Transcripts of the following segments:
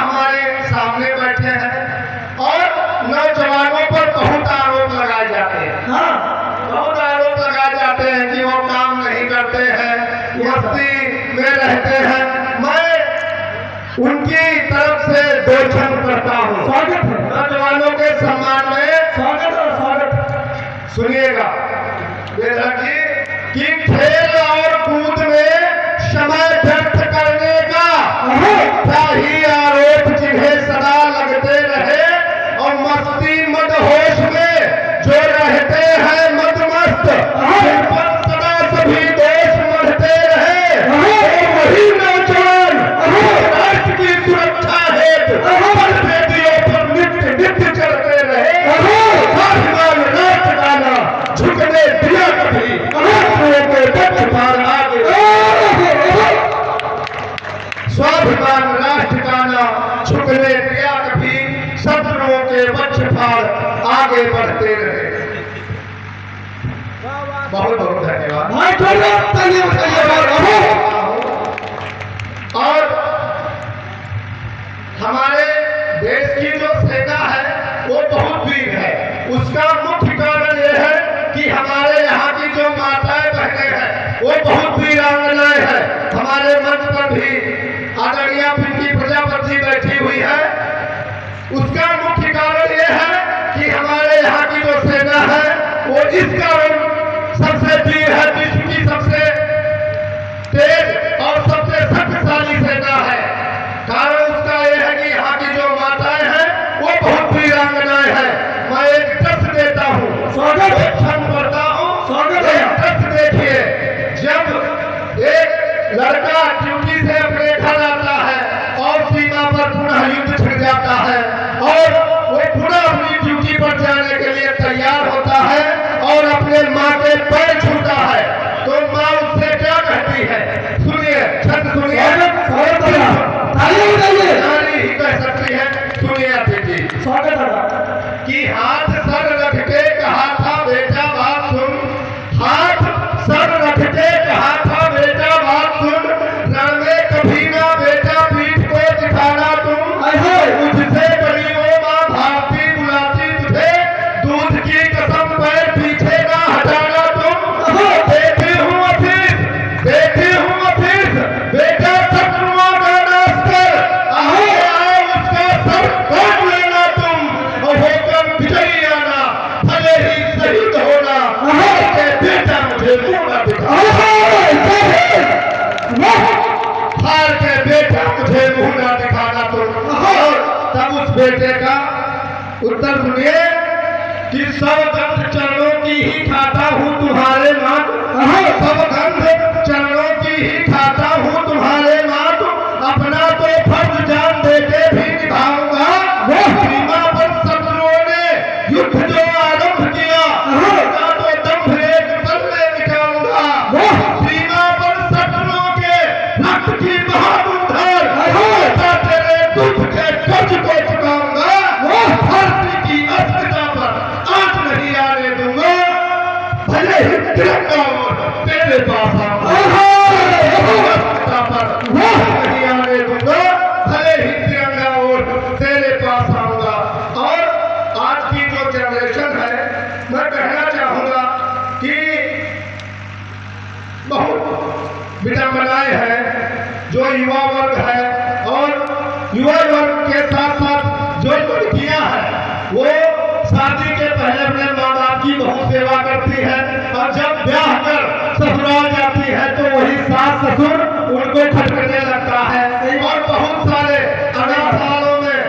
हमारे सामने बैठे हैं और नौजवानों पर बहुत आरोप लगाए जाते हैं। हाँ, बहुत आरोप लगाए जाते हैं कि वो काम नहीं करते हैं, मस्ती में रहते हैं। मैं उनकी तरफ से दो क्षण करता हूँ। स्वागत है, नौजवानों के सम्मान में स्वागत है, स्वागत। सुनिएगा बेटा जी कि खेल और कूद में समय व्यर्थ करने का क्या ही आरोप जिन्हें सदा लगते रहे और मस्ती मदहोश में जो रहते हैं मदमस्त, जिन पर सदा सभी दोष मढ़ते रहे, वही नौजवान राष्ट्र की सुरक्षा हेतु बेटियों पर नित्य नित्य चलते रहे। स्वाभिमान राष्ट्र का ना झुकने दिया कभी, के पक्ष पर आगे। स्वाभिमान राष्ट्र का ना झुकने दिया कभी, शत्रुओं के पक्ष पर आगे बढ़ते रहे। बहुत बहुत धन्यवाद। और हमारे देश की जो सेना है वो बहुत वीर है। उसका मुख्य कारण यह है कि हमारे यहाँ की जो माताएं बहनें हैं वो बहुत वीरांगनाएं हैं। हमारे मंच पर भी आदरणीय पिंकी प्रजापति बैठी हुई है। उसका मुख्य कारण यह है कि हमारे यहाँ की जो सेना है वो इस कारण सबसे वीर है, विश्व की सबसे तेज और सबसे शक्तिशाली सेना है। कारण उसका यह है कि यहाँ की जो माताएं हैं वो बहुत वीरांगनाएं हैं। मैं एक तथ्य देता हूँ, स्वागत है, क्षण करता हूँ। स्वागत है। एक तथ्य देखिए, जब एक लड़का ड्यूटी से अपने घर आता है और सीमा पर पुनः युद्ध छिड़ जाता है और वो पुनः अपनी ड्यूटी पर जाने के लिए तैयार होता है और अपने माँ के पैर छूता है, तो माँ उससे क्या कहती है? सुनिए, छंद सुनिए। नारी ही कह सकती है। सुनिए अभी जी, स्वागत है। कि हाथ सर रख के कहा था बेटा बात सुन, हाथ सर रख के कहा था बेटा बात सुन, रण में कभी ना बेटा पीठ को दिखाना तुम। मुझसे बड़ी वो माँ भागती बुलाती तुझे, दूध की कसम पैर पीछे ना हटाना तुम। देखी हूँ ऑफिस, देखी हूँ ऑफिस, बेटा शत्रुओं का नाश कर, आए आए उसका सर काट लेना तुम और होकर विजयी आना, भले ही शहीद होना। बेटा मुझे मुंह ना दिखा, हार के बेटा मुझे मुंह ना दिखाना तुम। और तब उस बेटे का उत्तर सुनिए कि सब गंध चरणों की ही खाता हूँ तुम्हारे माँ, सब गंध चरणों की ही खाता हूँ तुम्हारे माँ। अपना तो फर्ज जान देके भी निभाऊंगा। सीमा पर शत्रुओं ने युद्ध जो आरंभ किया, अपना तो दम्भ एक पल में मिटाऊंगा। सीमा पर शत्रुओं के रक्त की बहादुर तेरे दुख के कर्ज को चुकाऊंगा। धरती की अस्मिता पर आंच नहीं आने दूंगा, भले ही तिरंगा और तेरे पास आऊंगा। अस्मिता पर नहीं आने दूंगा, भले ही तिरंगा और तेरे पास आऊंगा। और आज की जो जनरेशन है, मैं कहना चाहूंगा कि बहुत विडंबनाएं हैं जो युवा वर्ग है, और युवा वर्ग के साथ साथ जो लड़कियां हैं वो शादी के पहले अपने माँ बाप की बहुत सेवा करती है और जब ब्याह कर ससुराल जाती है तो वही सास ससुर उनको खटकने लगता है। और बहुत सारे अनाथालयों में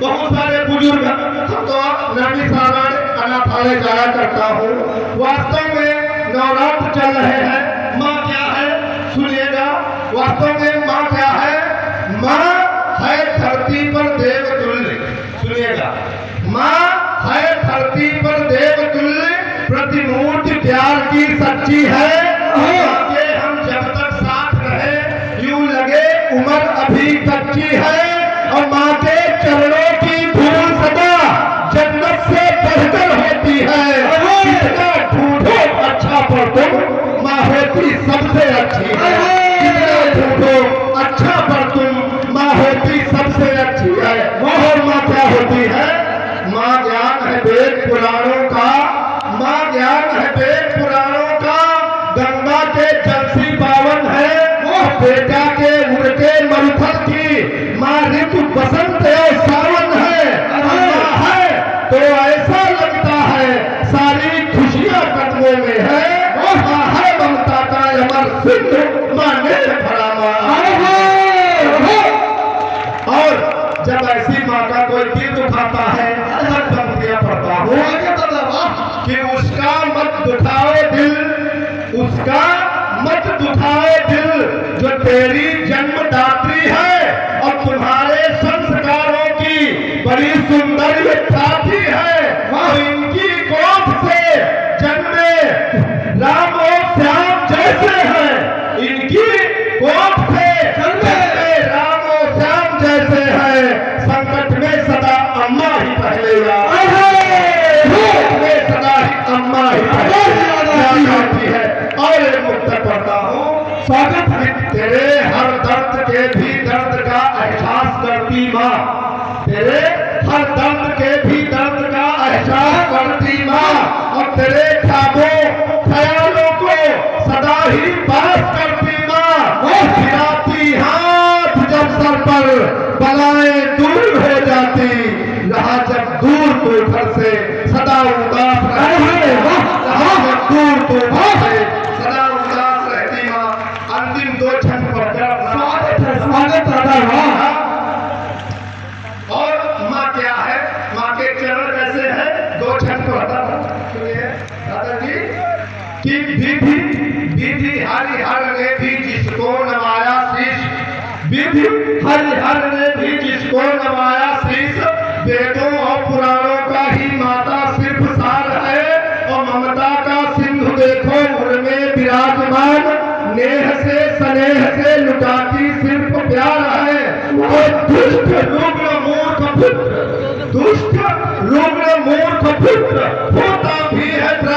बहुत सारे बुजुर्ग, हम तो नवी सारण अनाथालय जाया करता हूँ, वास्तव में नवरात्र चल रहे हैं। माँ क्या है सुनिएगा, वास्तव में माँ क्या है? माँ है धरती पर देवतुल्य। सुनिएगा, माँ है धरती पर देवतुल्य, प्रतिमूर्ति प्यार की सच्ची है। आगे हम जब तक साथ रहे यूं लगे उम्र अभी कच्ची है। और माँ के चरणों की धूल सदा जन्नत से बढ़कर होती है। कितना ढूंढो अच्छा पर तुम, माँ होती सबसे अच्छी है। कितना ढूंढो अच्छा पर तुम, माँ होती सबसे अच्छी है। और माँ क्या होती है? माँ ज्ञान है वेद पुराणों का, माँ ज्ञान है वेद पुराणों का, गंगा के जल सी पावन है, वो बेटा के उड़के मरुथल की माँ ऋतु बसंत और सावन है। माँ है तो ऐसा लगता है सारी खुशियां कदमों में है। माँ है ममता का अमर सिंधु, माँ ने भरा माँ। और जब ऐसी माँ का कोई दिल दुखाता है, अलग पंक्तियां पढ़ता हूँ कि उसका मत दुखाओ दिल, उसका मत दुखाओ दिल, जो तेरी जन्मदात्री है और तुम्हारे संस्कारों की बड़ी सुंदर ये छाती है। और इनकी गोद से जन्मे राम और श्याम जैसे हैं, इनकी गोद से जन्मे राम और श्याम जैसे हैं। संकट में सदा अम्मा ही पहले में सदा ही अम्मा ही पहले है। और एक मुक्तक पढ़ता हूँ, स्वागत है तेरे हर दर्द के भी दर्द का एहसास करती माँ, तेरे हर दर्द के भी दर्द का एहसास करती माँ, और तेरे ख्यालों ख्यालों को सदा ही पास करती माँ। गिराती हाथ जब सर पर बलाएं दूर हो जाती, रहा जब दूर तो घर से सदा उदास रहती, रहा जब दूर तो घर से सदा उदास रहती माँ। अंतिम दो क्षण पर स्वागत है। और माँ क्या है, माँ के चरण कैसे है, दो क्षण पर दादाजी कि विधि विधि हरिहर ने भी जिसको नवाया शीश, विधि हरिहर ने भी जिसको नवाया शीश, वेदों और पुराणों का ही माता सिर्फ सार है। और ममता का सिंधु देखो उनमें विराजमान, नेह से स्नेह से लुटाती सिर्फ प्यार है। और दुष्ट रुग्ण मूर्ख पुत्र, दुष्ट रुग्ण मूर्ख पुत्र होता भी है